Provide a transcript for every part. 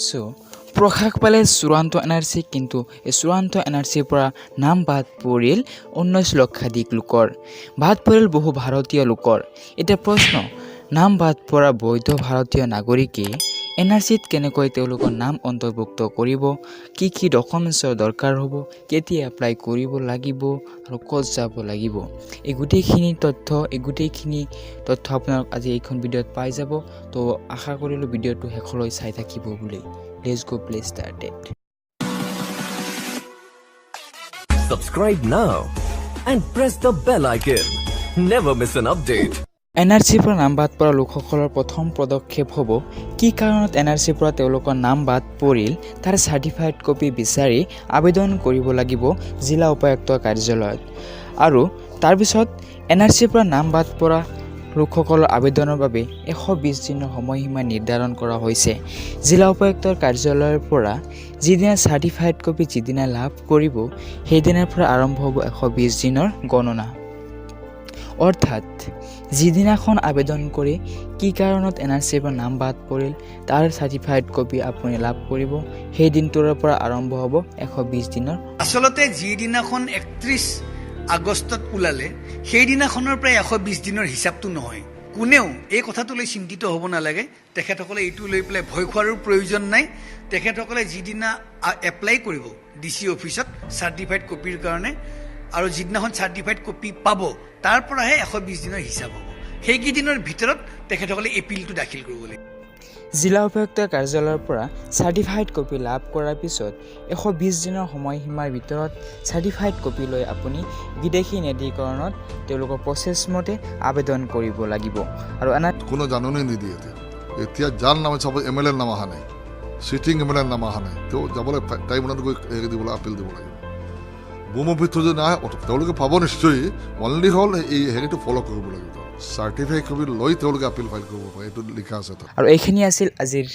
So প্ৰকাশ পালে চূড়ান্ত এনআৰচি, কিন্তু এই চূড়ান্ত এনআৰচিৰ পৰা নাম বাদ পৰিল 19 লক্ষাধিক লোকৰ, বাদ পৰিল বহু ভাৰতীয় লোকৰ। এতিয়া প্ৰশ্ন, নাম বাদ পৰা বৈধ ভাৰতীয় নাগৰিকে এনআৰচিত কেনেকৈ তেওঁলোকৰ নাম অন্তৰ্ভুক্ত কৰিব, কি কি ডকুমেণ্টছৰ দৰকাৰ হ'ব, কেতিয়া এপ্লাই কৰিব লাগিব আৰু ক'ত যাব লাগিব, এই গোটেইখিনি তথ্য আপোনালোক আজি এইখন ভিডিঅ'ত পাই যাব। তো আশা কৰিলোঁ ভিডিঅ'টো শেষলৈ চাই থাকিব বুলি। Let's go play started. Subscribe now and press the bell icon. Never miss an update. এনআৰচিৰ পৰা নাম বাদ পৰা লোকসকলৰ প্ৰথম পদক্ষেপ হ'ব কি কাৰণত এনআৰচিৰ পৰা তেওঁলোকৰ নাম বাদ পৰিল তাৰ চাৰ্টিফাইড কপি বিচাৰি আবেদন কৰিব লাগিব জিলা উপায়ুক্তৰ কাৰ্যালয়ত। আৰু তাৰপিছত এনআৰচিৰ পৰা নাম বাদ পৰা লোকসকলৰ আবেদনৰ বাবে 120 দিনৰ সময়সীমা নিৰ্ধাৰণ কৰা হৈছে। জিলা উপায়ুক্তৰ কাৰ্যালয়ৰ পৰা যিদিনা চাৰ্টিফাইড কপি যিদিনা লাভ কৰিব সেইদিনাৰ পৰা আৰম্ভ হ'ব 120 দিনৰ গণনা। অৰ্থাৎ যিদিনাখন আবেদন কৰি কি কাৰণত এনআৰচিৰ পৰা নাম বাদ পৰিল তাৰ চাৰ্টিফাইড কপি আপুনি লাভ কৰিব সেই দিনটোৰ পৰা আৰম্ভ হ'ব 120 দিনৰ। আচলতে যিদিনাখন 31 আগষ্টত ওলালে সেইদিনাখনৰ প্ৰায় 120 দিনৰ হিচাপটো নহয়। কোনেও এই কথাটো লৈ চিন্তিত হ'ব নালাগে, তেখেতসকলে এইটো লৈ পেলাই ভয় খোৱাৰো প্ৰয়োজন নাই। তেখেতসকলে যিদিনা এপ্লাই কৰিব DC অফিচত চাৰ্টিফাইড কপিৰ কাৰণে আৰু যিদিনাখন চাৰ্টিফাইড কপি পাব তাৰ পৰাহে 120 দিনৰ হিচাপ হ'ব। সেইকেইদিনৰ ভিতৰত তেখেতসকলে এপিলটো দাখিল কৰিব লাগিব। জিলা উপায়ুক্তৰ কাৰ্যালয়ৰ পৰা চাৰ্টিফাইড কপি লাভ কৰাৰ পিছত 120 দিনৰ সময়সীমাৰ ভিতৰত চাৰ্টিফাইড কপি লৈ আপুনি বিদেশী ন্যায়াধীকৰণত তেওঁলোকৰ প্ৰচেছ মতে আবেদন কৰিব লাগিব। আৰু কোনো জাননী নিদিয়ে এতিয়া যাৰ নামে চাব MLA নাম অহা নাই, চিটিং MLA নাম অহা নাই, তেওঁ যাবলৈ টাইমত গৈ দিবলৈ আপিল দিব লাগিব। বুম অফিচটো যদি নাহে তেওঁলোকে পাব নিশ্চয়ই, অনলি হ'ল এই হেৰিটো ফ'ল' কৰিব লাগিব। চাৰ্টিফাইড কপি লৈ তেওঁলোকে আপিল ফাইল কৰিব পাৰে, এইটো লিখা আছে তাত। আৰু এইখিনি আছিল আজিৰ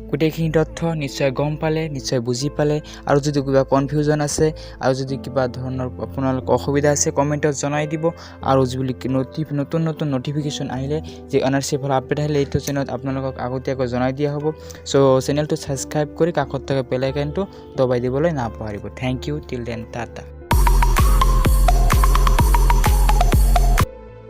গোটেইখিনি তথ্য। নিশ্চয় গম পালে, নিশ্চয় বুজি পালে। আৰু যদি কিবা কনফিউজন আছে আৰু যদি কিবা ধৰণৰ আপোনালোকৰ অসুবিধা আছে কমেণ্টত জনাই দিব। আৰু যিবিলাক নতুন নটিফিকেশ্যন আহিলে যে এনআৰচিৰ পৰা আপডেট আহিলে এইটো চেনেলত আপোনালোকক আগতীয়াকৈ জনাই দিয়া হ'ব। চ' চেনেলটো ছাবস্ক্ৰাইব কৰি কাষত থকা বেল আইকনটো দবাই দিবলৈ নাপাহৰিব। Thank you, till then, Tata.